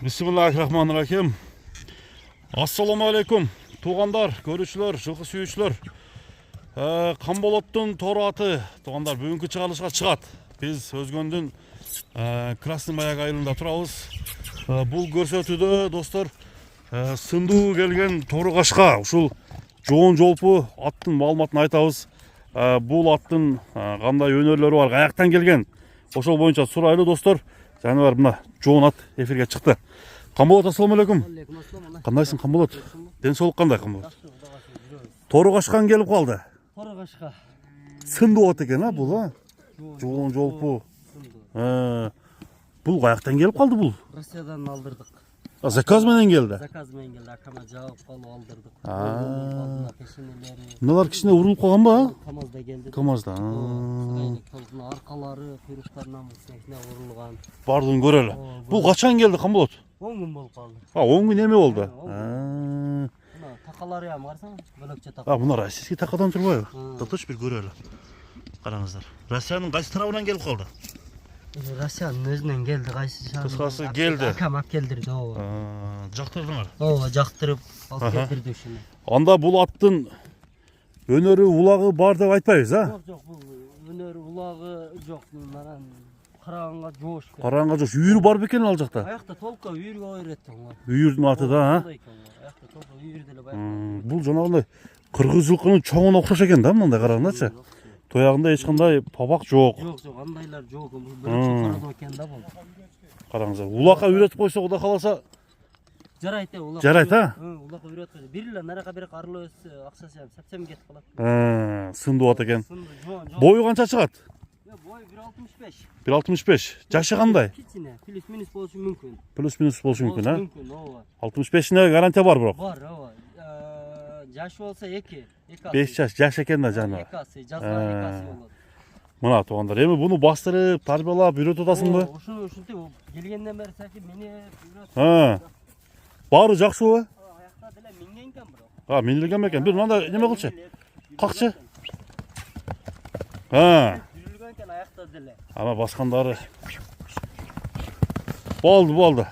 Bismillahirrahmanirrahim. Assalamu alaikum. Туғандар, көрушілер, жылқы сүйушілер. Қамболоттың торы аты. Туғандар, бүгінгі шығарылышқа шығады. Біз Өзгөндүн Красный Маяк айылында тұрабыз. Бұл көрсөтүүдө достор, сындуу келген торы қашқа. Ушул жоон жолпу аттың маалыматын айтабыз. Бұл аттың кандай өнөрлөрү бар, каяктан келген. Ошол боюнча сурайлы достор. Жаны бар, мына жоон ат эфирге чыкты. Камболот, ассаламу алейкум. Кандайсың, Камболот? Ден соолук кандай, Камболот? Торы кашкан келип калды. Торы кашка. Сындуу ат экен, бул, жоон жолпу. Бул каяктан келип калды бул? Россиядан алдырдык. Заказ менен келди. Заказ менен келди, акама жаап калып алдырдык. Мыналар кичине урулуп калган ба? КамАЗда келди. КамАЗда. Аркалары, куйруктарынан кичине урулган. Бардын көрөлү. Бул качан келди, Камболот? 10 күн болуп калды. 10 күн эме болду. Мына такалары ям карасаң, бөлөкчө така. Мына российский такадан турбайбы? Тоточ бир көрөлү. Караңыздар. Россиянын кайсы тарабынан келип калды? Россиянын өзүнөн келди, кайсы шаар. Кыскасы келди. Акам ап келдирди, ооба. Жактырдыңар. Ооба, жактырып алып келдирди ушуну. Анда бул аттын өнөрү, улагы бар деп айтпайбыз, Жок, бул өнөрү, улагы жок. Мына караганга жоош. Караганга жоош. Үйүрү бар бекен ал жакта? Аякта толко үйүргө ойреттим. Үйүрдүн аты да, Аякта толко үйүр деле баягы. Бул жанагындай кыргыз жылкынын чоңуна окшош экен да, мындай карагандачы. Тоягында эч кандай пабак жок. Жок, андайлар жок. Бул бөлөкчө карадоо экен да бул. Караңыздар. Улакка үйрөтүп койсо, Кудай кааласа жарайт, улак. Жарайт, улакка үйрөтүп койсо. Бир эле наракка бир арылып өссө, акчасы сапсем кетип калат. Сындуу ат экен. Бою канча чыгат? Бой 1.65. 1.65. Жашы кандай? Кичине, плюс-минус болушу мүмкүн. Плюс-минус болушу мүмкүн, Мүмкүн, ооба. 65-ине гарантия бар бирок. Бар, ооба. Жашы болсо 2. 5 жаш, жаш экен да жана. 2 жазган 2 болот. Мына туугандар, эми буну бастырып, тарбиялап, үйрөтүп атасыңбы? Ушуну ушинтип келгенден бери саки мени үйрөтүп. Баары жакшыбы? Аякта деле минген экен бирок. Минилген экен. Бир мындай неме кылчы? Какчы? Жүрүлгөн экен аякта деле. Ама баскандары. Болду.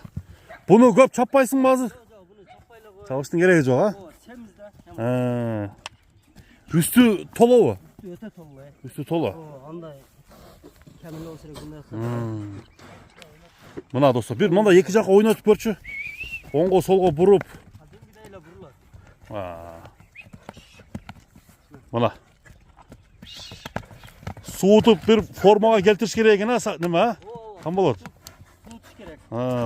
Буну көп чаппайсыңбы азыр? Жок, буну чаппайлы кой. Чабыштын кереги жок, Ооба, чемиз да. Үстү толобу? Өтө толуу. Үстү толо. Ооба, андай камил болсо күндөй. Мына достор, бир мындай эки жакка ойнотуп көрчү. Оңго солго буруп. Кадимгидей эле бурулат. Мына. Суутуп бир формага келтириш керек экен, неме? Камболот. Суутуш керек.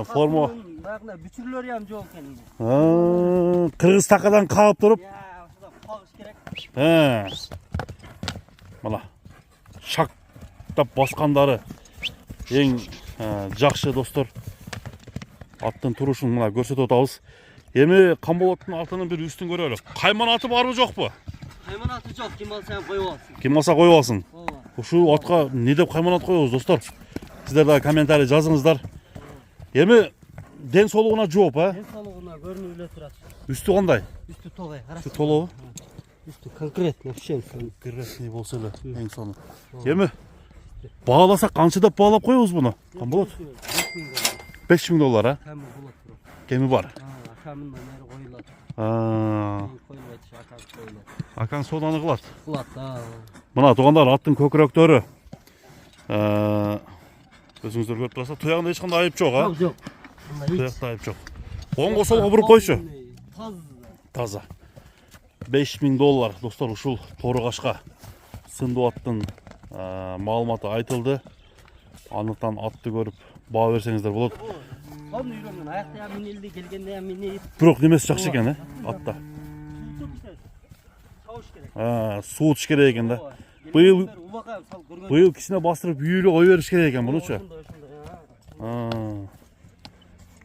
Форма. Баягындай бүчүрлөр ham жок экен. Кыргыз такадан каап туруп. Ушудан кагыш керек. Мына. Шактап баскандары эң жакшы достор. Аттын турушун мына көрсөтүп атабыз. Эми Камболоттун атынын бир үстүн көрөлү. Кайман аты барбы жокпу? Кайман аты жок, ким алса ham коюп алсын. Ким алса коюп алсын. Ооба. Ушул атка эмне деп кайман ат коебуз достор? Сиздер да комментарий жазыңыздар. Эми ден соолугуна жооп, Ден соолугуна көрүнүп эле турат. Үстү кандай? Үстү толой, карасаң. Үстү толобу? Үстү конкретно вшен. Конкретный болсо эле эң соңу. Эми бааласак канча деп баалап коебуз буну? Камболот? $5000, Ками болот. Кеми бар. Акамын нери коюлат. Коюлат, акам коюлат. Акаң сооданы кылат. Кылат, Мына туугандар, аттын көкүрөктөрү. Өзүңүздөр көрүп турасыздар. Туягында эч кандай айып жок, Жок. Туягында айып жок. Оңго солго буруп койчу. Таза. $5000 достор, ушул торы кашка сындуу аттын маалыматы айтылды. Анықтан атты көрүп баа берсеңиздер болот. Сонун үйрөнгөн, аякта ham минилди, келгенде ham минип. Бирок немеси жакшы экен, атта. Суутуш керек экен да. Быйыл кичине бастырып үйүлү кой бериш керек экен бунучу.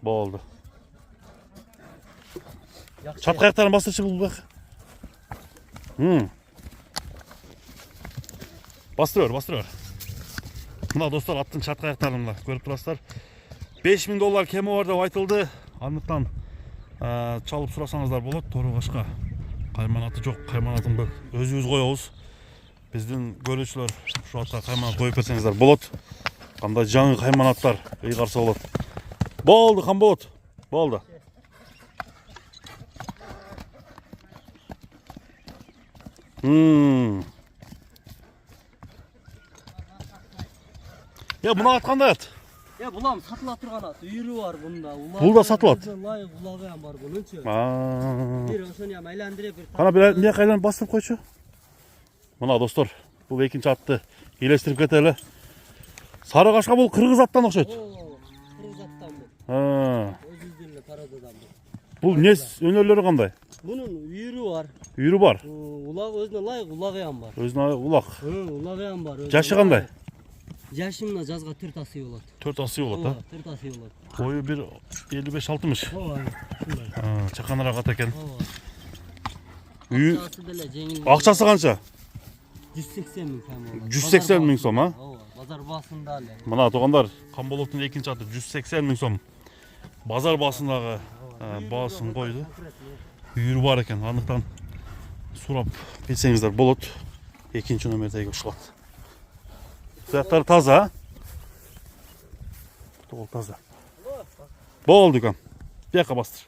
Болду. Чатка аяктарын бастырчы бул бак. Бастыр бер. Мына достор, аттын чатка аяктарын көрүп турасыздар. $5000 кеми бар деп айтылды. Андыктан чалып сурасаңыздар болот. Торы кашка кайман аты жок, кайман атын өзүбүз коебуз. Биздин көрүүчүлөр ушу атка кайман коюп берсеңиздер болот. Кандай жаңы кайман аттар ыйгарса болот. Boldu Kambot. Boldu. Ya buna atqanda at. Ya bulam satıla turgan at. Үйрü var bunda. Bul da satılat. Layık ulağı ham var bununçu. Aa. Bir oşonu ham aylandırıp bir. Kana bir niye kaylan bastırıp koyçu? Mına dostlar, bu ekinci atты елестіріп кетелі. Sarı kaşka bu kırgız attan okşayt. Oo, kırız attan bu. Ha. Özüzdürlü Karazadan bu. Bu ne önerileri kanday? Bunun үйрü var. Yürü var. Ulağı özüne layık ulağı ham var. Özüne ulak. Ulağı ham var. Jaşı kanday? Yaşımla жазга 4 asıy болады. 4 asığı olat ha. 4 asıy болады. Boyu bir 55-60. Ооба. Çakanarak at eken. Ооба. Үй Акчасы деле жеңил. akçası kança? 180 миң сом болот. 180 миң сом ha. Ооба, базар баасында эле. Mına toğanlar Kambolot'un ekinci atı 180 ming som. Bazar basındağı basın koydu. Yürü var eken. Anlıktan surap bilsеңіздер болот. Ekinci nömerdегі ушылат. Suyakları taza ha. Doğal taza. Boldu kan. Bir yaka bastır.